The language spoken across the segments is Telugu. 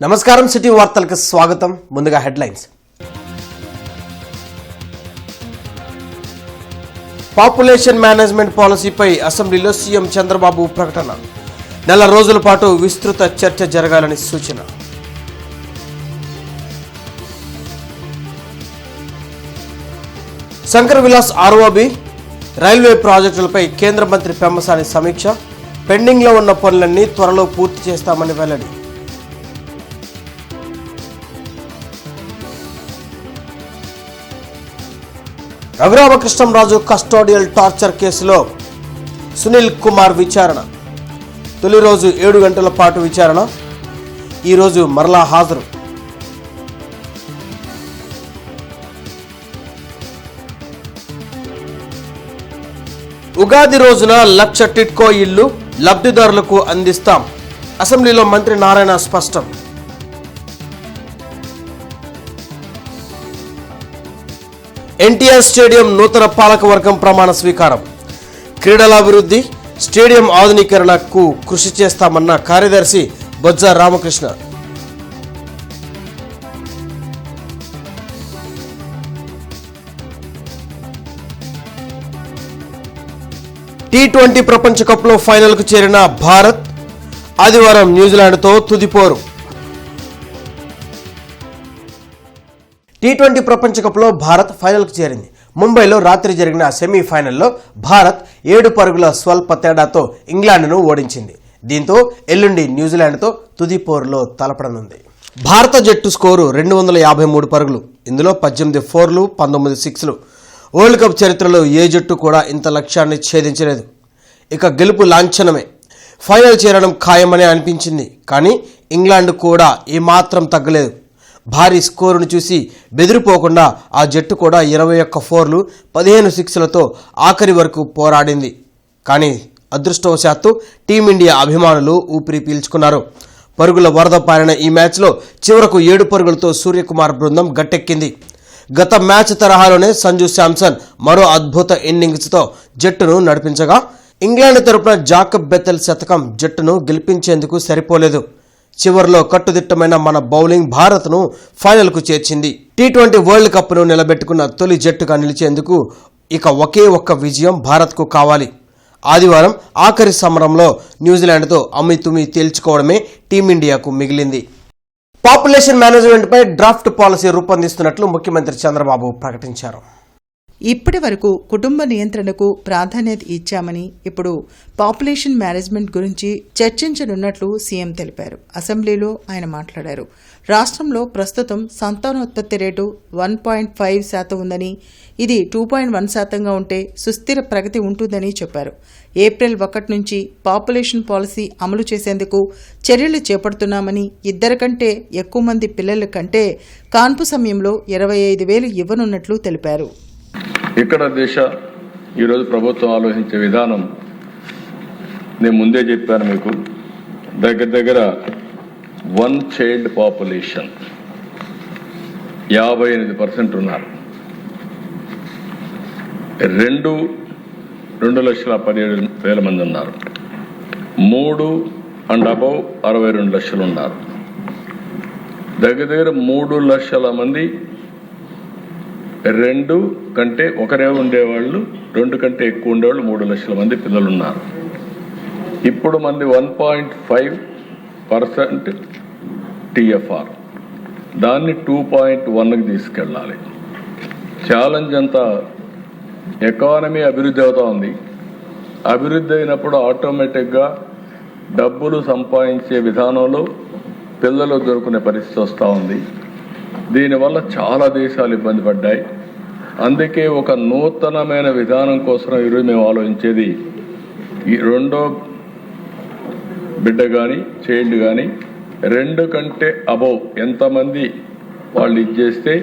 నమస్కారం సిటీ వార్తలకు స్వాగతం. ముందుగా హెడ్లైన్స్. పాపులేషన్ మేనేజ్మెంట్ పాలసీపై అసెంబ్లీలో సీఎం చంద్రబాబు ప్రకటన. నెల రోజుల పాటు విస్తృత చర్చ జరగాలని సూచన. శంకర్ విలాస్ ఆర్ఓబి రైల్వే ప్రాజెక్టులపై కేంద్ర మంత్రి పెమ్మసాని సమీక్ష. పెండింగ్లో ఉన్న పనులన్నీ త్వరలో పూర్తి చేస్తామని వెల్లడి. రఘురామకృష్ణంరాజు కస్టోడియల్ టార్చర్ కేసులో సునీల్ కుమార్ విచారణ. తొలి రోజు 7 గంటల పాటు విచారణ. ఈరోజు మరలా హాజరు. ఉగాది రోజున 1,00,000 టిడ్కో ఇళ్లు లబ్ధిదారులకు అందిస్తాం. అసెంబ్లీలో మంత్రి నారాయణ స్పష్టం. ఎన్టీఆర్ స్టేడియం నూతన పాలకవర్గం ప్రమాణ స్వీకారం. క్రీడల అభివృద్ధి, స్టేడియం ఆధునీకరణకు కృషి చేస్తామన్న కార్యదర్శి బొజ్జ రామకృష్ణ. T20 ప్రపంచ కప్లో ఫైనల్కు చేరిన భారత్ ఆదివారం న్యూజిలాండ్తో తుదిపోరు. T20 ప్రపంచ కప్లో భారత్ ఫైనల్కు చేరింది. ముంబైలో రాత్రి జరిగిన సెమీఫైనల్లో భారత్ 7 పరుగుల స్వల్ప తేడాతో ఇంగ్లాండ్ను ఓడించింది. దీంతో ఎల్లుండి న్యూజిలాండ్తో తుది పోరులో తలపడనుంది. భారత జట్టు స్కోరు 253 పరుగులు. ఇందులో 18 ఫోర్లు, 19 సిక్స్లు. వరల్డ్ కప్ చరిత్రలో ఏ జట్టు కూడా ఇంత లక్ష్యాన్ని ఛేదించలేదు. ఇక గెలుపు లాంఛనమే. ఫైనల్ చేరడం ఖాయమని అనిపించింది. కానీ ఇంగ్లాండ్ కూడా ఏమాత్రం తగ్గలేదు. భారీ స్కోరును చూసి బెదిరిపోకుండా ఆ జట్టు కూడా 21 ఫోర్లు, 15 సిక్స్లతో ఆఖరి వరకు పోరాడింది. కానీ అదృష్టవశాత్తు టీమిండియా అభిమానులు ఊపిరి పీల్చుకున్నారు. పరుగుల వరద పారిన ఈ మ్యాచ్లో చివరకు 7 పరుగులతో సూర్యకుమార్ బృందం గట్టెక్కింది. గత మ్యాచ్ తరహాలోనే సంజు శాంసన్ మరో అద్భుత ఇన్నింగ్స్తో జట్టును నడిపించగా, ఇంగ్లాండ్ తరపున జాకబ్ బెథెల్ శతకం జట్టును గెలిపించేందుకు సరిపోలేదు. చివరిలో కట్టుదిట్టమైన మన బౌలింగ్ భారత్ను ఫైనల్కు చేర్చింది. T20 వరల్డ్ కప్ను నిలబెట్టుకున్న తొలి జట్టుగా నిలిచేందుకు ఇక ఒకే ఒక్క విజయం భారత్కు కావాలి. ఆదివారం ఆఖరి సమరంలో న్యూజిలాండ్తో అమ్మితుమి తేల్చుకోవడమే టీమిండియాకు మిగిలింది. పాపులేషన్ మేనేజ్మెంట్పై డ్రాఫ్ట్ పాలసీ రూపొందిస్తున్నట్లు ముఖ్యమంత్రి చంద్రబాబు ప్రకటించారు. ఇప్పటి వరకు కుటుంబ నియంత్రణకు ప్రాధాన్యత ఇచ్చామని ఇప్పుడు పాపులేషన్ మేనేజ్మెంట్ గురించి చర్చించనున్నట్లు సీఎం తెలిపారు. అసెంబ్లీలో ఆయన మాట్లాడారు. రాష్ట్రంలో ప్రస్తుతం సంతానోత్పత్తి రేటు 1.5% ఉందని, ఇది 2.1%గా ఉంటే సుస్థిర ప్రగతి ఉంటుందని చెప్పారు. ఏప్రిల్ 1 నుంచి పాపులేషన్ పాలసీ అమలు చేసేందుకు చర్యలు చేపడుతున్నామని, 2 కంటే ఎక్కువ మంది పిల్లల కంటే కాన్పు సమయంలో 25,000 ఇవ్వనున్నట్లు తెలిపారు. ఇక్కడ ఈరోజు ప్రభుత్వం ఆలోచించే విధానం నేను ముందే చెప్పాను మీకు. దగ్గర 1 చైల్డ్ పాపులేషన్ 58% ఉన్నారు. 2,17,000 మంది ఉన్నారు. 3 అండ్ అబౌవ్ 62 లక్షలు ఉన్నారు. దగ్గర 3 లక్షల మంది 2 కంటే ఒకరే ఉండేవాళ్ళు, 2 కంటే ఎక్కువ ఉండేవాళ్ళు 3 లక్షల మంది పిల్లలు ఉన్నారు. ఇప్పుడు మంది 1.5% TFR, దాన్ని 2.1కి తీసుకెళ్ళాలి. ఛాలెంజ్ అంతా ఎకానమీ అభివృద్ధి అవుతూ ఉంది. అభివృద్ధి అయినప్పుడు ఆటోమేటిక్గా డబ్బులు సంపాదించే విధానంలో పిల్లలు దొరుకునే పరిస్థితి వస్తూ ఉంది. దీనివల్ల చాలా దేశాలు ఇబ్బంది పడ్డాయి. అందుకే ఒక నూతనమైన విధానం కోసం ఈరోజు మేము ఆలోచించేది, ఈ 2వ బిడ్డ కానీ చైల్డ్ కానీ 2 కంటే అబౌవ్ ఎంతమంది వాళ్ళు ఇచ్చేస్తే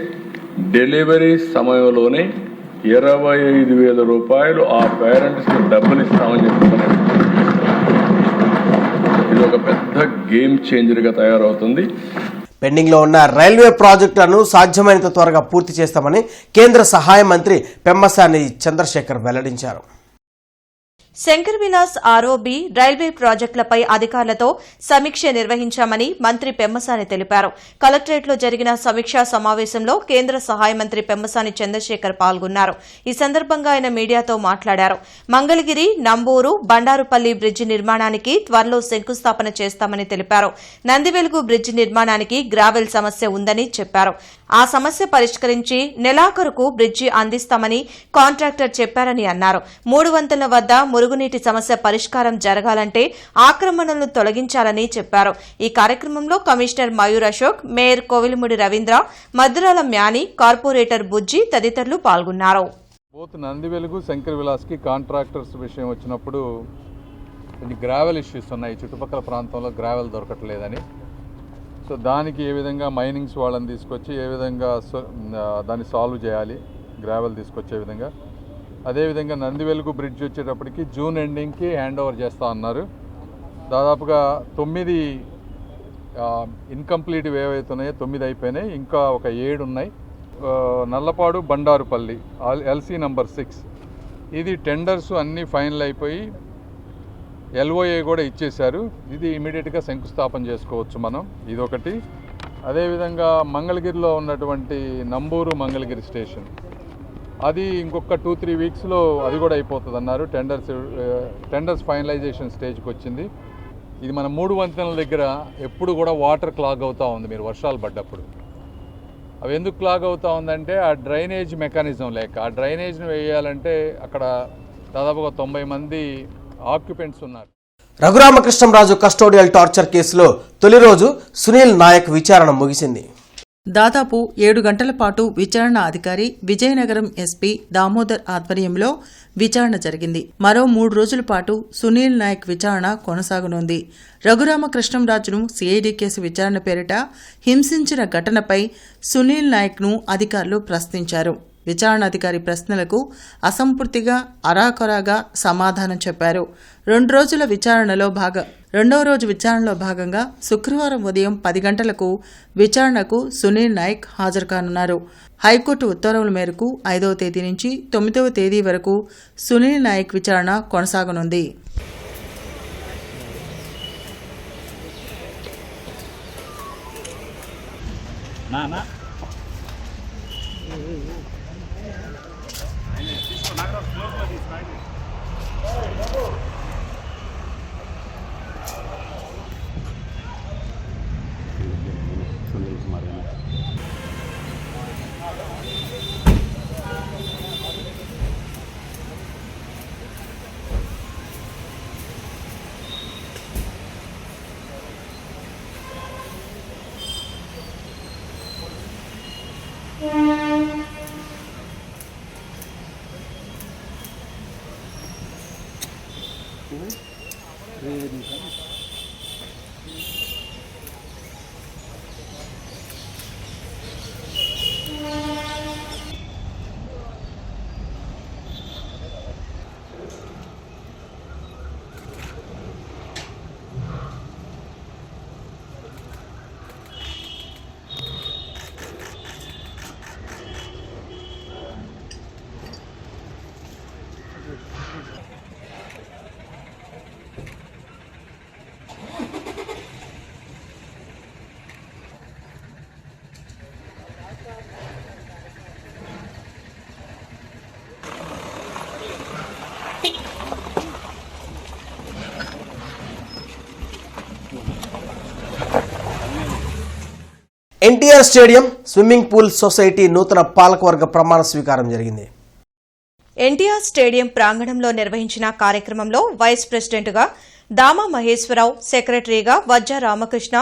డెలివరీ సమయంలోనే 25,000 రూపాయలు ఆ పేరెంట్స్కి డబ్బులు ఇస్తామని చెప్తున్నారు. ఇది ఒక పెద్ద గేమ్ చేంజర్గా తయారవుతుంది. పెండింగ్లో ఉన్న రైల్వే ప్రాజెక్టులను సాధ్యమైనంత త్వరగా పూర్తి చేస్తామని కేంద్ర సహాయ మంత్రి పెమ్మసాని చంద్రశేఖర్ వెల్లడించారు. శంకర్ విలాస్ ఆర్ఓబీ రైల్వే ప్రాజెక్టులపై అధికారులతో సమీక్ష నిర్వహించామని మంత్రి పెమ్మసాని తెలిపారు. కలెక్టరేట్లో జరిగిన సమీక్షా సమావేశంలో కేంద్ర సహాయ మంత్రి పెమ్మసాని చంద్రశేఖర్ పాల్గొన్నారు. ఈ సందర్భంగా ఆయన మీడియాతో మాట్లాడారు. మంగళగిరి, నంబూరు, బండారుపల్లి బ్రిడ్జి నిర్మాణానికి త్వరలో శంకుస్థాపన చేస్తామని తెలిపారు. నందివెలుగు బ్రిడ్జి నిర్మాణానికి గ్రావెల్ సమస్య ఉందని చెప్పారు. ఆ సమస్య పరిష్కరించి నెలాఖరుకు బ్రిడ్జి అందిస్తామని కాంట్రాక్టర్ చెప్పారని అన్నారు. 3 వంతెనల వద్ద మురుగునీటి సమస్య పరిష్కారం జరగాలంటే ఆక్రమణలను తొలగించాలని చెప్పారు. ఈ కార్యక్రమంలో commissioner Mayur Ashok, mayor కోవిలముడి Ravindra, మద్రాల మ్యాని, corporator బుజ్జి తదితరులు పాల్గొన్నారు. బోత్ నందివెలుగు, శంకర్ విలాస్కి కాంట్రాక్టర్స్ విషయం వచ్చినప్పుడు కొన్ని గ్రావెల్ ఇష్యూస్ ఉన్నాయి. చుట్టుపక్కల ప్రాంతంలో గ్రావెల్ దొరకట్లేదని, సో దానికి ఏ విధంగా మైనింగ్స్ వాళ్ళని తీసుకొచ్చి ఏ విధంగా దాన్ని సాల్వ్ చేయాలి, గ్రావెల్ తీసుకొచ్చే విధంగా. అదేవిధంగా నందివెలుగు బ్రిడ్జ్ వచ్చేటప్పటికి జూన్ ఎండింగ్కి హ్యాండ్ ఓవర్ చేస్తా అన్నారు. దాదాపుగా 9 ఇన్కంప్లీట్ ఏవైతున్నాయో 9 అయిపోయినాయి, ఇంకా ఒక 7 ఉన్నాయి. నల్లపాడు, బండారుపల్లి ఎల్సీ నంబర్ 6 ఇది టెండర్స్ అన్నీ ఫైనల్ అయిపోయి LOA కూడా ఇచ్చేశారు. ఇది ఇమీడియట్గా శంకుస్థాపన చేసుకోవచ్చు మనం, ఇదొకటి. అదేవిధంగా మంగళగిరిలో ఉన్నటువంటి నంబూరు మంగళగిరి స్టేషన్, అది ఇంకొక 2-3 వీక్స్లో అది కూడా అయిపోతుంది అన్నారు. టెండర్స్ ఫైనలైజేషన్ స్టేజ్కి వచ్చింది. ఇది మన 3 వంతెనల దగ్గర ఎప్పుడు కూడా వాటర్ క్లాగ్ అవుతూ ఉంది. మీరు వర్షాలు పడ్డప్పుడు అవి ఎందుకు క్లాగ్ అవుతూ ఉందంటే ఆ డ్రైనేజ్ మెకానిజం లేక. ఆ డ్రైనేజ్ను వేయాలంటే అక్కడ దాదాపుగా 90 మంది ఆక్యుపెంట్స్ ఉన్నారు. రఘురామకృష్ణంరాజు కస్టోడియల్ టార్చర్ కేసులో తొలి రోజు సునీల్ నాయక్ విచారణ ముగిసింది. దాదాపు 7 గంటల పాటు విచారణ అధికారి విజయనగరం ఎస్పీ దామోదర్ ఆధ్వర్యంలో విచారణ జరిగింది. మరో 3 రోజుల పాటు సునీల్ నాయక్ విచారణ కొనసాగనుంది. రఘురామకృష్ణంరాజును సిఐడి కేసు విచారణ పేరిట హింసించిన ఘటనపై సునీల్ నాయక్ను అధికారులు ప్రశ్నించారు. విచారణాధికారి ప్రశ్నలకు అసంపూర్తిగా అరాకొరాగా సమాధానం చెప్పారు. రెండో రోజు విచారణలో భాగంగా శుక్రవారం ఉదయం 10 గంటలకు విచారణకు సునీల్ నాయక్ హాజరు కానున్నారు. హైకోర్టు ఉత్తర్వుల మేరకు 5వ తేదీ నుంచి 9వ తేదీ వరకు సునీల్ నాయక్ విచారణ కొనసాగనుంది. NTR stadium swimming pool society నూతన పాలకవర్గ ప్రమాణ స్వీకారం జరిగింది. ఎన్టీఆర్ స్టేడియం ప్రాంగణంలో నిర్వహించిన కార్యక్రమంలో వైస్ ప్రెసిడెంట్గా దామా మహేశ్వరరావు, సెక్రటరీగా వజ్జా రామకృష్ణ,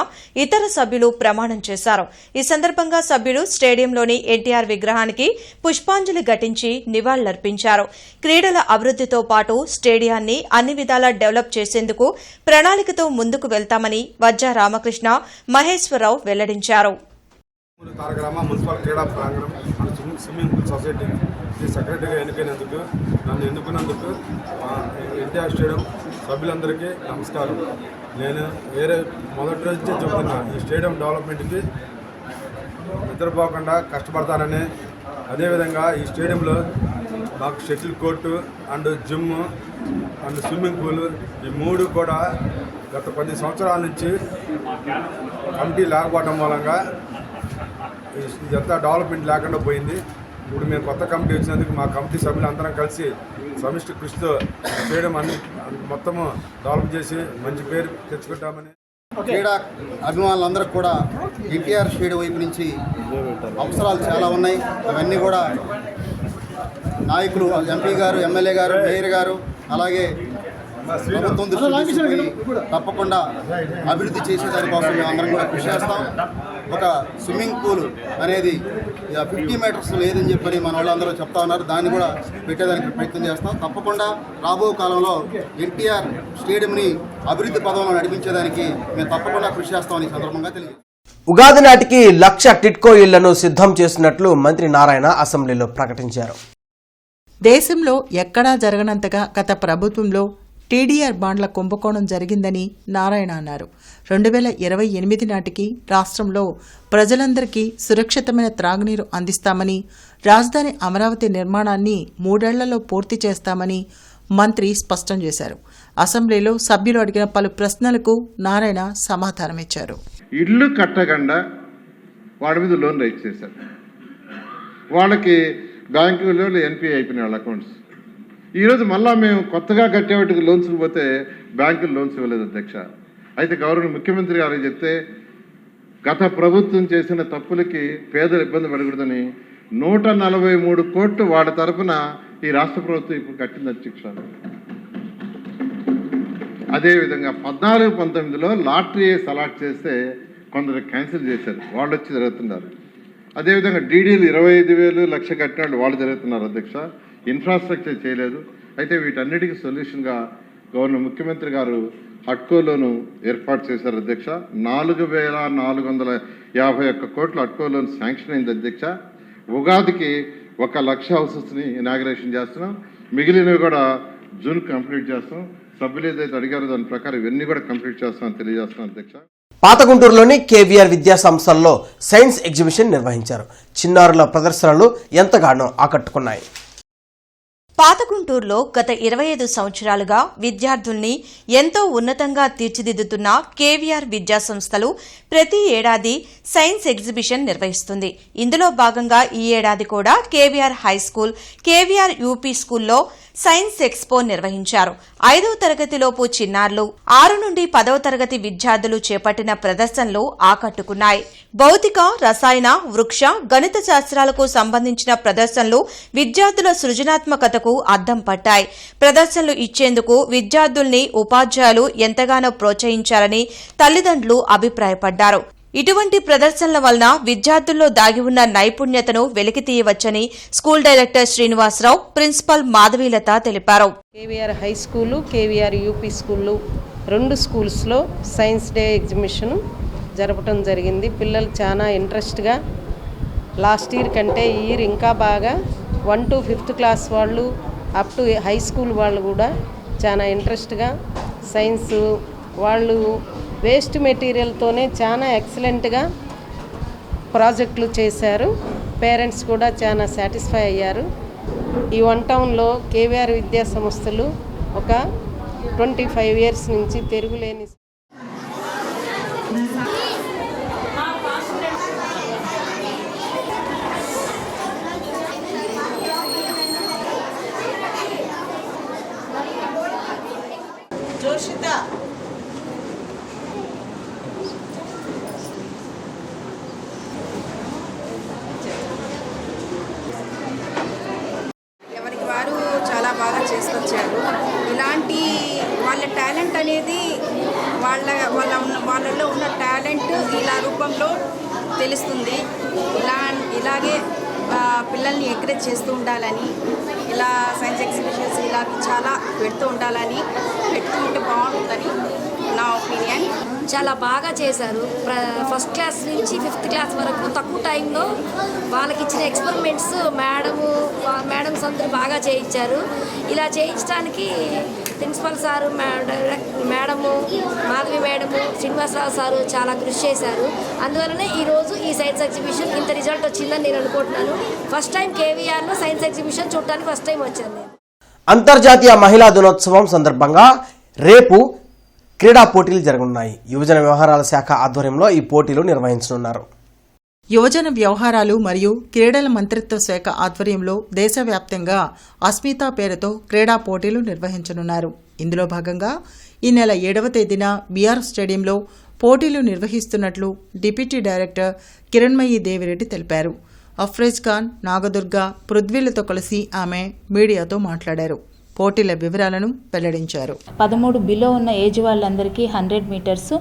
ఇతర సభ్యులు ప్రమాణం చేశారు. ఈ సందర్భంగా సభ్యులు స్టేడియంలోని ఎన్టీఆర్ విగ్రహానికి పుష్పాంజలి ఘటించి నివాళులర్పించారు. క్రీడల అభివృద్దితో పాటు స్టేడియాన్ని అన్ని విధాలా డెవలప్ చేసేందుకు ప్రణాళికతో ముందుకు వెళ్తామని వజ్జా రామకృష్ణ, మహేశ్వరరావు వెల్లడించారు. మున్సిపల్ క్రీడా ప్రాంగణం స్విమ్మింగ్ పూల్ సొసైటీ సెక్రటరీగా నన్ను ఎన్నుకున్నందుకు ఎన్టీఆర్ స్టేడియం సభ్యులందరికీ నమస్కారం. నేను మొదటి రోజు చెబుతున్నా, ఈ స్టేడియం డెవలప్మెంట్కి నిద్రపోకుండా కష్టపడతానని, అదేవిధంగా ఈ స్టేడియంలో మాకు shuttle court and gym and swimming pool ఈ 3 కూడా గత 10 సంవత్సరాల నుంచి కమిటీ లేకపోవడం మూలంగా ఇదంతా డెవలప్మెంట్ లేకుండా పోయింది. ఇప్పుడు మేము కొత్త కమిటీ వచ్చినందుకు మా కమిటీ సభ్యులు అందరం కలిసి సమిష్టి కృషితో చేయడం అన్ని మొత్తము డెవలప్ చేసి మంచి పేరు తెచ్చుకుంటామని. క్రీడా అభిమానులందరికీ కూడా ఎన్టీఆర్ స్టేడియం వైపు నుంచి అవసరాలు చాలా ఉన్నాయి. అవన్నీ కూడా నాయకులు, ఎంపీ గారు, ఎమ్మెల్యే గారు, మేయర్ గారు, అలాగే ప్రభుత్వం దృష్టికి తీసుకుని తప్పకుండా అభివృద్ధి చేసే దానికోసం మేము అందరం కూడా కృషి చేస్తాం. ఒక స్విమ్మింగ్ పూల్ అనేది 50 మీటర్స్ లేదని చెప్పని మన వాళ్ళందరూ చెప్తా ఉన్నారు. దాన్ని కూడా పెట్టేదానికి ప్రయత్నం చేస్తాం. తప్పకుండా రాబో కాలంలో ఎన్టీఆర్ స్టేడియంని అభివృద్ధి పదంలో నడిపించేదానికి మేము తప్పకుండా కృషి చేస్తామని ఈ సందర్భంగా తెలియజేస్తాం. ఉగాది నాటికి 1,00,000 టిడ్కో ఇళ్లను సిద్ధం చేసినట్లు మంత్రి నారాయణ అసెంబ్లీలో ప్రకటించారు. దేశంలో ఎక్కడా జరగనంతగా గత ప్రభుత్వంలో టీడీఆర్ బాండ్ల కుంభకోణం జరిగిందని నారాయణ అన్నారు. 2028 నాటికి రాష్ట్రంలో ప్రజలందరికీ సురక్షితమైన త్రాగునీరు అందిస్తామని, రాజధాని అమరావతి నిర్మాణాన్ని 3 ఏళ్లలో పూర్తి చేస్తామని మంత్రి స్పష్టం చేశారు. అసెంబ్లీలో సభ్యులు అడిగిన పలు ప్రశ్నలకు నారాయణ సమాధానమిచ్చారు. ఇల్లు కట్టకుండా వాడి మీద లోన్ రైట్ చేశారు. వాళ్ళకి బ్యాంకులో ఎన్పిఐ అయిపోయినాయి వాళ్ళ అకౌంట్స్. ఈరోజు మళ్ళా మేము కొత్తగా కట్టేవాటికి లోన్స్ పోతే బ్యాంకులు లోన్స్ ఇవ్వలేదు అధ్యక్ష. అయితే గౌరవ ముఖ్యమంత్రి గారు చెప్తే గత ప్రభుత్వం చేసిన తప్పులకి పేదలు ఇబ్బంది పడకూడదని 143 కోట్లు వాళ్ళ తరఫున ఈ రాష్ట్ర ప్రభుత్వం ఇప్పుడు కట్టింది అధ్యక్ష. అదేవిధంగా 14-19లో లాటరీ అలాట్ చేస్తే కొందరు క్యాన్సిల్ చేశారు, వాళ్ళు వచ్చి జరుగుతున్నారు. అదేవిధంగా డీడీలు 25,000 లక్ష కట్టిన వాళ్ళు జరుగుతున్నారు అధ్యక్ష. ఇన్ఫ్రాస్ట్రక్చర్ చేయలేదు. అయితే వీటన్నిటికీ సొల్యూషన్గా గవర్నర్ ముఖ్యమంత్రి గారు హట్కోలోను ఏర్పాటు చేశారు అధ్యక్ష. 4,451 కోట్ల హట్కో లోన్ శాంక్షన్ అయింది అధ్యక్ష. ఉగాదికి 1,00,000 హౌసెస్ని ఇనాగ్రేషన్ చేస్తున్నాం. మిగిలినవి కూడా జూన్ కంప్లీట్ చేస్తాం. సభ్యులు ఏదైతే అడిగారో దాని ప్రకారం ఇవన్నీ కూడా కంప్లీట్ చేస్తామని తెలియజేస్తున్నాం అధ్యక్ష. పాతగుంటూరులోని కేవీఆర్ విద్యా సంస్థల్లో సైన్స్ ఎగ్జిబిషన్ నిర్వహించారు. చిన్నారుల ప్రదర్శనలు ఎంతగానో ఆకట్టుకున్నాయి. పాతగుంటూరులో గత 25 సంవత్సరాలుగా విద్యార్థుల్ని ఎంతో ఉన్నతంగా తీర్చిదిద్దుతున్న కేవీఆర్ విద్యా సంస్థలు ప్రతి ఏడాది సైన్స్ ఎగ్జిబిషన్ నిర్వహిస్తుంది. ఇందులో భాగంగా ఈ ఏడాది కూడా కేవీఆర్ హైస్కూల్, కేవీఆర్ యూపీ స్కూల్లో సైన్స్ ఎక్స్పో నిర్వహించారు. 5వ తరగతిలోపు చిన్నారులు, 6 నుండి 10వ తరగతి విద్యార్థులు చేపట్టిన ప్రదర్శనలు ఆకట్టుకున్నాయి. భౌతిక, రసాయన, వృక్ష, గణిత శాస్త్రాలకు సంబంధించిన ప్రదర్శనలు విద్యార్థుల సృజనాత్మకతకు అద్దం పట్టాయి. ప్రదర్శనలు ఇచ్చేందుకు విద్యార్థుల్ని ఉపాధ్యాయులు ఎంతగానో ప్రోత్సహించారని తల్లిదండ్రులు అభిప్రాయపడ్డారు. ఇటువంటి ప్రదర్శనల వలన విద్యార్థుల్లో దాగి ఉన్న నైపుణ్యతను వెలికితీయవచ్చని school director Srinivasarao, principal Madhavilatha తెలిపారు. KVR high school, KVR UP స్కూళ్ళు 2 స్కూల్స్లో సైన్స్ డే ఎగ్జిబిషన్ జరపడం జరిగింది. పిల్లలు చాలా ఇంట్రెస్ట్గా లాస్ట్ ఇయర్ కంటే ఈ ఇయర్ ఇంకా బాగా 1 to 5th క్లాస్ వాళ్ళు అప్ టు హై స్కూల్ వాళ్ళు కూడా చాలా ఇంట్రెస్ట్గా సైన్స్ వాళ్ళు వేస్ట్ మెటీరియల్తోనే చాలా ఎక్సలెంట్గా ప్రాజెక్టులు చేశారు. పేరెంట్స్ కూడా చాలా సాటిస్ఫై అయ్యారు. ఈ 1 టౌన్లో కేవీఆర్ విద్యా సంస్థలు ఒక 25 years నుంచి తిరుగులేని ఎవరికి వారు చాలా బాగా చేసుకొచ్చారు. ఇలాంటి వాళ్ళ టాలెంట్ అనేది వాళ్ళలో ఉన్న టాలెంట్ ఇలా రూపంలో తెలుస్తుంది. ఇలాగే పిల్లల్ని ఎంకరేజ్ చేస్తూ ఉండాలని, ఇలా సైన్స్ ఎగ్జిబిషన్స్ ఇలా చాలా పెడుతూ ఉండాలని, పెడుతూ ఉంటే బాగుంటుందని నా ఒపీనియన్. చాలా బాగా చేశారు. ఫస్ట్ క్లాస్ నుంచి 5th క్లాస్ వరకు తక్కువ టైంలో వాళ్ళకి ఇచ్చిన ఎక్స్పెరిమెంట్స్ మేడమ్స్ అందరూ బాగా చేయించారు. ఇలా చేయించడానికి principal sir, madam, Madhavi madam, Srinivasarao sir చాలా కృషి చేశారు. అందువల్లనే ఈరోజు ఈ సైన్స్ ఎగ్జిబిషన్ ఇంత రిజల్ట్ వచ్చిందని నేను అనుకుంటున్నాను. ఫస్ట్ టైం కేవీఆర్లో సైన్స్ ఎగ్జిబిషన్ చూడటానికి ఫస్ట్ టైం వచ్చాను నేను. అంతర్జాతీయ మహిళా దినోత్సవం సందర్భంగా రేపు క్రీడా పోటీలు జరగనున్నాయి. యువజన వ్యవహారాల శాఖ ఆధ్వర్యంలో ఈ పోటీలు నిర్వహించనున్నారు. యువజన వ్యవహారాలు మరియు క్రీడల మంత్రిత్వ శాఖ ఆధ్వర్యంలో దేశవ్యాప్తంగా అస్మితా పేరుతో క్రీడా పోటీలు నిర్వహించనున్నారు. ఇందులో భాగంగా ఈ నెల 7వ తేదీన బీఆర్ స్టేడియంలో పోటీలు నిర్వహిస్తున్నట్లు డిప్యూటీ డైరెక్టర్ కిరణ్మయి దేవిరెడ్డి తెలిపారు. అఫ్రేజ్ ఖాన్, నాగదుర్గ, పృథ్వీలతో కలిసి ఆమె మీడియాతో మాట్లాడారు. పోటీల వివరాలను వెల్లడించారు. 13 బిలో ఉన్న ఏజ్ వాళ్ళందరికీ 100 మీటర్స్,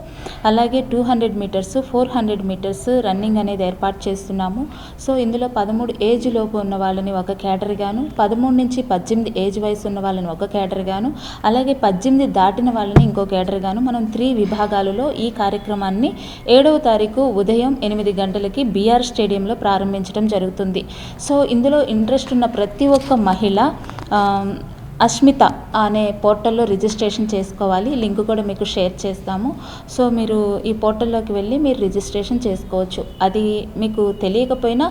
అలాగే 200 మీటర్స్, 400 మీటర్స్ రన్నింగ్ అనేది ఏర్పాటు చేస్తున్నాము. సో ఇందులో 13 ఏజ్ లోపు ఉన్న వాళ్ళని ఒక కేటరీగాను, 13 నుంచి 18 ఏజ్ వయసు ఉన్న వాళ్ళని ఒక కేటరీగాను, అలాగే 18 దాటిన వాళ్ళని ఇంకో కేటరీగాను మనం 3 విభాగాలలో ఈ కార్యక్రమాన్ని 7వ తారీఖు ఉదయం 8 గంటలకి బీఆర్ స్టేడియంలో ప్రారంభించడం జరుగుతుంది. సో ఇందులో ఇంట్రెస్ట్ ఉన్న ప్రతి ఒక్క మహిళ అస్మిత అనే పోర్టల్లో రిజిస్ట్రేషన్ చేసుకోవాలి. లింక్ కూడా మీకు షేర్ చేస్తాము. సో మీరు ఈ పోర్టల్లోకి వెళ్ళి మీరు రిజిస్ట్రేషన్ చేసుకోవచ్చు. అది మీకు తెలియకపోయినా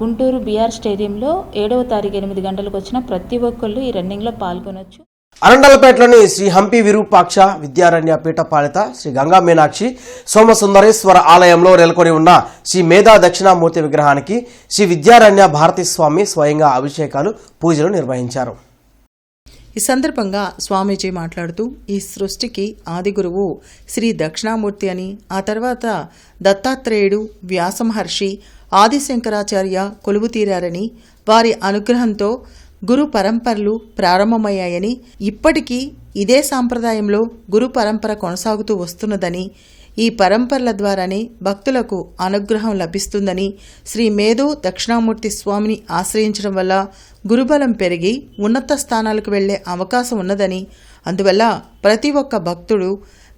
గుంటూరు బీఆర్ స్టేడియంలో 7వ తారీఖు 8 గంటలకు వచ్చిన ప్రతి ఒక్కళ్ళు ఈ రన్నింగ్లో పాల్గొనవచ్చు. అరండలపేటలోని శ్రీ హంపి విరూపాక్ష విద్యారణ్య పీఠపాలిత శ్రీ గంగా మీనాక్షి సోమసుందరేశ్వర ఆలయంలో నెలకొని ఉన్న శ్రీ మేధా దక్షిణామూర్తి విగ్రహానికి శ్రీ విద్యారణ్య భారతీ స్వామి స్వయంగా అభిషేకాలు, పూజలు నిర్వహించారు. ఈ సందర్భంగా స్వామీజీ మాట్లాడుతూ ఈ సృష్టికి ఆది గురువు శ్రీ దక్షిణామూర్తి అని, ఆ తర్వాత దత్తాత్రేయుడు, వ్యాసమహర్షి, ఆదిశంకరాచార్య కొలువు తీరారని, వారి అనుగ్రహంతో గురు పరంపరలు ప్రారంభమయ్యాయని, ఇప్పటికీ ఇదే సాంప్రదాయంలో గురు పరంపర కొనసాగుతూ వస్తున్నదని, ఈ పరంపరల ద్వారానే భక్తులకు అనుగ్రహం లభిస్తుందని, శ్రీ మేధో దక్షిణామూర్తి స్వామిని ఆశ్రయించడం వల్ల గురుబలం పెరిగి ఉన్నత స్థానాలకు వెళ్లే అవకాశం ఉన్నదని, అందువల్ల ప్రతి ఒక్క భక్తుడు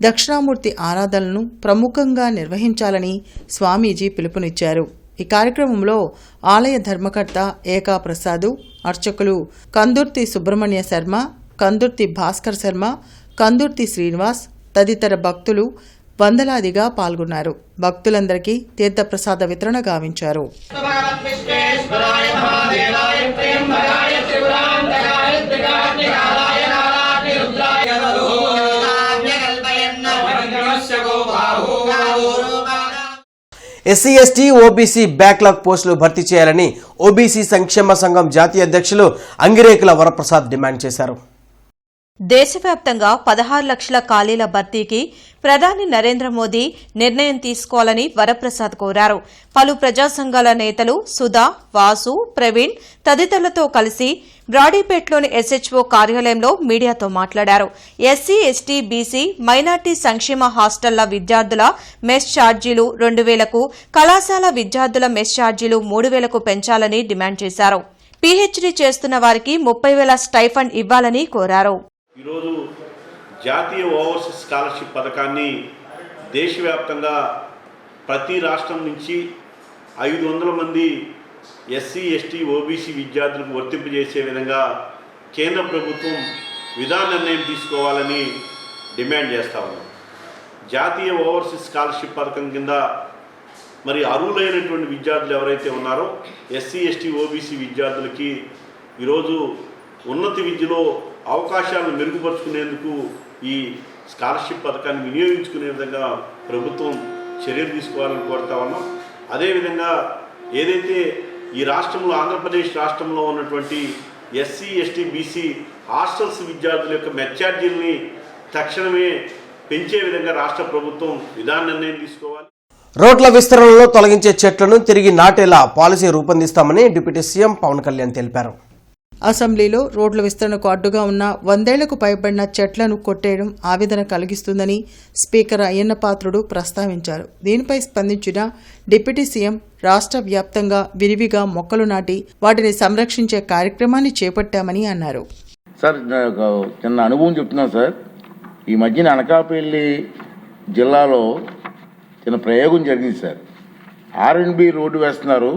దక్షిణామూర్తి ఆరాధనలను ప్రముఖంగా నిర్వహించాలని స్వామీజీ పిలుపునిచ్చారు. ఈ కార్యక్రమంలో ఆలయ ధర్మకర్త ఏకా ప్రసాదు, అర్చకులు కందుర్తి సుబ్రహ్మణ్య శర్మ, కందుర్తి భాస్కర్ శర్మ, కందుర్తి శ్రీనివాస్ తదితర భక్తులు వందలాదిగా పాల్గొన్నారు. భక్తులందరికీ తీర్థప్రసాద వితరణ గావించారు. ఎస్సీ ఎస్టీ ఓబీసీ బ్యాక్లాగ్ పోస్టులు భర్తీ చేయాలని ఓబీసీ సంక్షేమ సంఘం జాతీయ అధ్యక్షులు అంగిరేకుల వరప్రసాద్ డిమాండ్ చేశారు. దేశవ్యాప్తంగా 16 లక్షల ఖాళీల భర్తీకి ప్రధాని నరేంద్ర మోదీ నిర్ణయం తీసుకోవాలని వరప్రసాద్ కోరారు. పలు ప్రజా సంఘాల నేతలు సుధా, వాసు, ప్రవీణ్ తదితరులతో కలిసి బ్రాడీపేట్లోని ఎస్హెచ్ఓ కార్యాలయంలో మీడియాతో మాట్లాడారు. ఎస్సీ, ఎస్టీ, బీసీ, మైనార్టీ సంక్షేమ హాస్టళ్ల విద్యార్థుల మెస్ ఛార్జీలు 2,000కు, కళాశాల విద్యార్థుల మెస్ ఛార్జీలు 3,000కు పెంచాలని డిమాండ్ చేశారు. పీహెచ్డీ చేస్తున్న వారికి 30,000 స్టైఫండ్ ఇవ్వాలని కోరారు. ఈరోజు జాతీయ ఓవర్సీస్ స్కాలర్షిప్ పథకాన్ని దేశవ్యాప్తంగా ప్రతి రాష్ట్రం నుంచి 500 మంది ఎస్సీ, ఎస్టీ, ఓబీసీ విద్యార్థులకు వర్తింపజేసే విధంగా కేంద్ర ప్రభుత్వం విధాన నిర్ణయం తీసుకోవాలని డిమాండ్ చేస్తా ఉన్నాం. జాతీయ ఓవర్సీస్ స్కాలర్షిప్ పథకం కింద మరి అర్హులైనటువంటి విద్యార్థులు ఎవరైతే ఉన్నారో ఎస్సీ, ఎస్టీ, ఓబీసీ విద్యార్థులకి ఈరోజు ఉన్నత విద్యలో అవకాశాలను మెరుగుపరుచుకునేందుకు ఈ స్కాలర్షిప్ పథకాన్ని వినియోగించుకునే విధంగా ప్రభుత్వం చర్యలు తీసుకోవాలని కోరుతా ఉన్నాం. అదేవిధంగా ఏదైతే ఈ రాష్ట్రంలో ఆంధ్రప్రదేశ్ రాష్ట్రంలో ఉన్నటువంటి ఎస్సీ, ఎస్టీ, బీసీ హాస్టల్స్ విద్యార్థుల యొక్క మెస్ ఛార్జీల్ని తక్షణమే పెంచే విధంగా రాష్ట్ర ప్రభుత్వం విధాన నిర్ణయం తీసుకోవాలి. రోడ్ల విస్తరణలో తొలగించే చెట్లను తిరిగి నాటేలా పాలసీ రూపొందిస్తామని డిప్యూటీ సీఎం పవన్ కళ్యాణ్ తెలిపారు. అసెంబ్లీలో రోడ్ల విస్తరణకు అడ్డుగా ఉన్న 100 ఏళ్లకు పైబడిన చెట్లను కొట్టేయడం ఆవేదన కలిగిస్తుందని స్పీకర్ అయ్యన్న పాత్రుడు ప్రస్తావించారు. దీనిపై స్పందించిన డిప్యూటీ సీఎం రాష్ట్ర వ్యాప్తంగా విరివిగా మొక్కలు నాటి వాటిని సంరక్షించే కార్యక్రమాన్ని చేపట్టామని అన్నారు. సార్ చిన్న అనుభవం చెప్తున్నాను సార్. ఈ మధ్యన అనకాపల్లి జిల్లాలో చిన్న ప్రయోగం జరిగింది సార్. R&B రోడ్డు వేస్తున్నారు.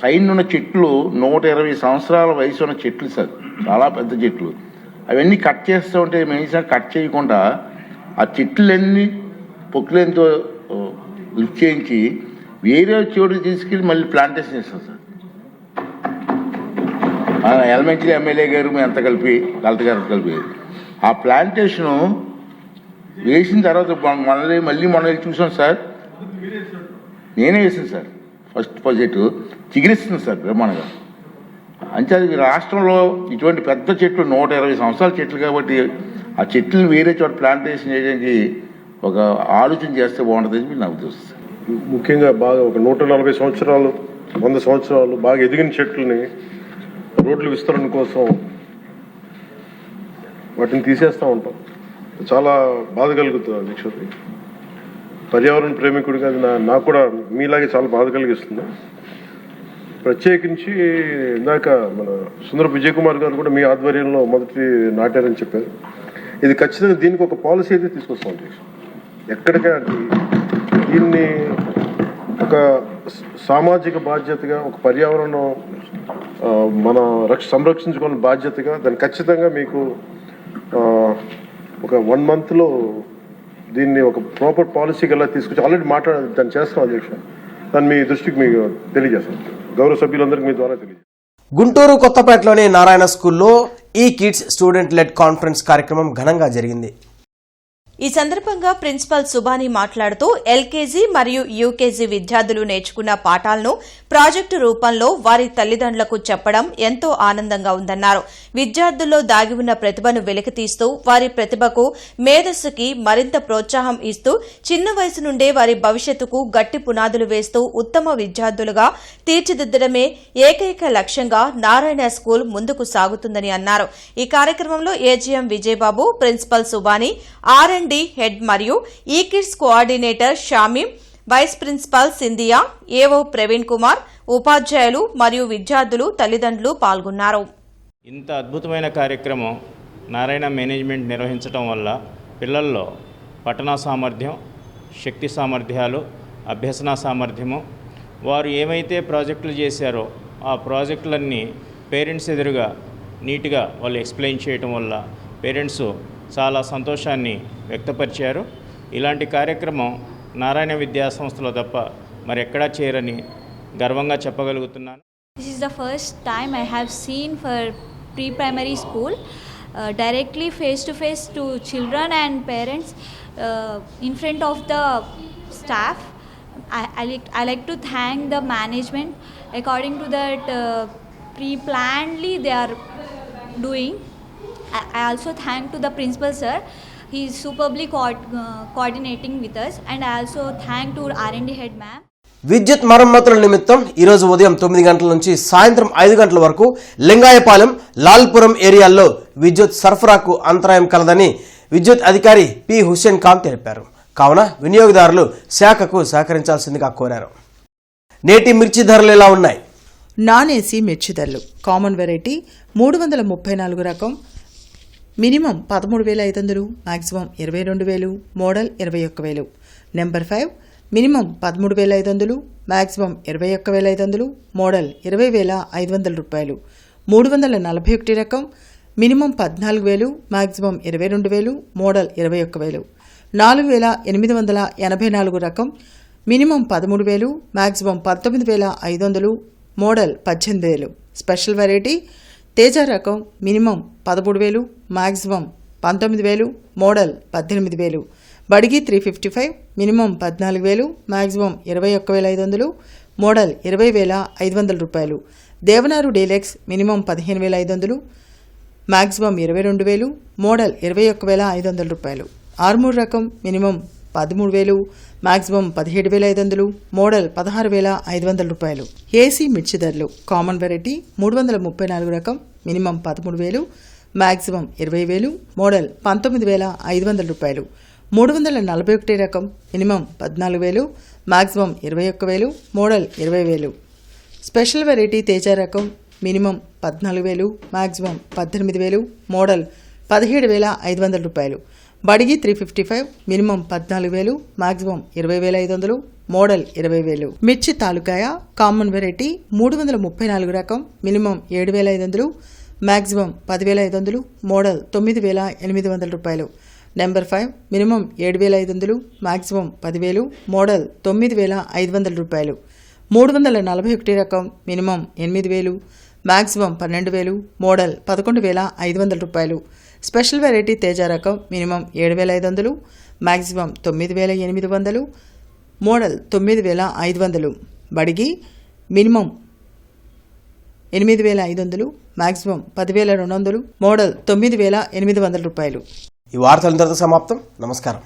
సైడ్ ఉన్న చెట్లు 120 సంవత్సరాల వయసు ఉన్న చెట్లు సార్, చాలా పెద్ద చెట్లు. అవన్నీ కట్ చేస్తూ ఉంటే మెయిన్స్గా కట్ చేయకుండా ఆ చెట్లన్నీ పొక్కులతో లిఫ్ట్ చేయించి వేరే చోటుకి తీసుకెళ్ళి మళ్ళీ ప్లాంటేషన్ చేస్తాం సార్. ఎలిమెంటరీ ఎమ్మెల్యే గారు మేము అంతా కలిపి కలెక్టర్ గారు కలిపి ఆ ప్లాంటేషను వేసిన తర్వాత మళ్ళీ చూసాం సార్. నేనే వేసాను సార్. ఫస్ట్ ప్రాజెక్టు చిగురిస్తుంది సార్ బ్రహ్మాండంగా. అంటే అది రాష్ట్రంలో ఇటువంటి పెద్ద చెట్లు 120 సంవత్సరాల చెట్లు కాబట్టి ఆ చెట్లను వేరే చోట ప్లాంటేషన్ చేయడానికి ఒక ఆలోచన చేస్తే బాగుంటుందని నాకు తెలుస్తుంది. ముఖ్యంగా బాగా ఒక 140 సంవత్సరాలు 100 సంవత్సరాలు బాగా ఎదిగిన చెట్లని రోడ్ల విస్తరణ కోసం వాటిని తీసేస్తూ ఉంటాం. చాలా బాధ కలుగుతుంది అధ్యక్షుడి. పర్యావరణ ప్రేమికుడిగా నాకు కూడా మీలాగే చాలా బాధ కలిగిస్తుంది. ప్రత్యేకించి ఇందాక మన సుందరపు విజయ్ కుమార్ గారు కూడా మీ ఆధ్వర్యంలో మొదటి నాటారని చెప్పారు. ఇది ఖచ్చితంగా దీనికి ఒక పాలసీ అయితే తీసుకొస్తాం అధ్యక్షుడు. ఎక్కడికైనా దీన్ని ఒక సామాజిక బాధ్యతగా, ఒక పర్యావరణం మన సంరక్షించుకోవాలని బాధ్యతగా దాన్ని ఖచ్చితంగా మీకు ఒక 1 monthలో దీన్ని ఒక ప్రాపర్ పాలసీకి ఎలా తీసుకొచ్చి ఆల్రెడీ దాన్ని చేస్తాం అధ్యక్ష. దాన్ని మీ దృష్టికి మీకు తెలియజేస్తాం. గౌరవ సభ్యులందరికీ మీ ద్వారా తెలియజేస్తాం. గుంటూరు కొత్తపేటలోని నారాయణ స్కూల్లో ఈ కిడ్స్ స్టూడెంట్ లెడ్ కాన్ఫరెన్స్ కార్యక్రమం ఘనంగా జరిగింది. ఈ సందర్భంగా ప్రిన్సిపల్ సుబాని మాట్లాడుతూ ఎల్కేజీ మరియు యూకేజీ విద్యార్థులు నేర్చుకున్న పాఠాలను ప్రాజెక్టు రూపంలో వారి తల్లిదండ్రులకు చెప్పడం ఎంతో ఆనందంగా ఉందన్నారు. విద్యార్థుల్లో దాగి ఉన్న ప్రతిభను వెలికితీస్తూ వారి ప్రతిభకు మేధస్సుకి మరింత ప్రోత్సాహం ఇస్తూ చిన్న వయసు నుండే వారి భవిష్యత్తుకు గట్టి పునాదులు వేస్తూ ఉత్తమ విద్యార్థులుగా తీర్చిదిద్దడమే ఏకైక లక్ష్యంగా నారాయణ స్కూల్ ముందుకు సాగుతుందని అన్నారు. ఈ కార్యక్రమంలో AGM Vijayababu, principal Subani, R&D head మరియు ఈ kids coordinator Shamim, vice principal Sindhiya, AO Praveen Kumar, ఉపాధ్యాయులు మరియు విద్యార్థులు, తల్లిదండ్రులు పాల్గొన్నారు. ఇంత అద్భుతమైన కార్యక్రమం నారాయణ మేనేజ్మెంట్ నిర్వహించడం వల్ల పిల్లల్లో పఠనా సామర్థ్యం, శక్తి సామర్థ్యాలు, అభ్యసన సామర్థ్యము, వారు ఏమైతే ప్రాజెక్టులు చేశారో ఆ ప్రాజెక్టులన్నీ పేరెంట్స్ ఎదురుగా నీట్గా వాళ్ళు ఎక్స్ప్లెయిన్ చేయటం వల్ల పేరెంట్స్ చాలా సంతోషాన్ని వ్యక్తపరిచారు. ఇలాంటి కార్యక్రమం నారాయణ విద్యా సంస్థలో తప్ప మరెక్కడా చేయరని గర్వంగా చెప్పగలుగుతున్నాను. This is the first time I have seen for pre-primary school directly face to face to children and parents in front of the staff. I like to thank the management. According to that pre-plannedly they are doing. I also thank to the principal sir. He is superbly coordinating with us, and I also thank to R&D head ma'am. విద్యుత్ మరమ్మతుల నిమిత్తం ఈరోజు ఉదయం 9 గంటల నుంచి సాయంత్రం 5 గంటల వరకు లింగాయపాలెం, లాల్పురం ఏరియాల్లో విద్యుత్ సరఫరాకు అంతరాయం కలదని విద్యుత్ అధికారి పి హుస్సేన్ ఖాన్ తెలిపారు. కావున వినియోగదారులు శాఖకు సహకరించాల్సిందిగా కోరారు. నేటి మిర్చి ధరలు ఎలా ఉన్నాయి? నాన్ ఏసీ మిర్చి ధరలు కామన్ వెరైటీ 334 రకం minimum 13,500, maximum 22,000, model 21,000. Number 5 minimum 13,500, maximum 21,500, model 20,500 రూపాయలు. 341 రకం మినిమం 14,000, మాక్సిమం 22,000, మోడల్ 21,000. 4,884 రకం minimum 13,000, maximum 19,500, model 18,000. Special variety Teja రకం minimum 13,000, maximum 19,000, model 18,000. Badigi 355 minimum 14,000, maximum 21,500, model 20,500 రూపాయలు. Devanur deluxe minimum 15,500, maximum 22,000, model 21,500 రూపాయలు. ఆర్మూర్ రకం మినిమం 13,000, మాక్సిమం 17,500, మోడల్ 16,500 రూపాయలు. ఏసీ మిర్చి ధరలు కామన్ వెరైటీ 334 రకం మినిమం 13,000, మాక్సిమం 20,000, మోడల్ 19,500 రూపాయలు. 341 రకం minimum 14,000, maximum 21,000, model 20,000. Special variety Teja రకం మినిమం 14,000, మాక్సిమం 18,000, మోడల్ 17,500 రూపాయలు. బడిగి 355 మినిమం 14,000, మాక్సిమం 20,500, మోడల్ 20,000. మిర్చి తాలూకాయ కామన్ వెరైటీ 334 రకం మినిమం 7,500, మ్యాక్సిమం 10,500, మోడల్ 9,800 రూపాయలు. నెంబర్ 5 మినిమం 7,500, మ్యాక్సిమం 10,000, మోడల్ 9,500 రూపాయలు. 341 రకం మినిమం 8,000, మ్యాక్సిమం 12,000, మోడల్ 11,500 రూపాయలు. స్పెషల్ వెరైటీ తేజ రకం minimum 7,500, maximum 9,800, model 9,500. Badigi minimum 8,500, maximum 10,200, model 9,800 రూపాయలు. ఈ వార్తలు ఇంతటితో సమాప్తం. నమస్కారం.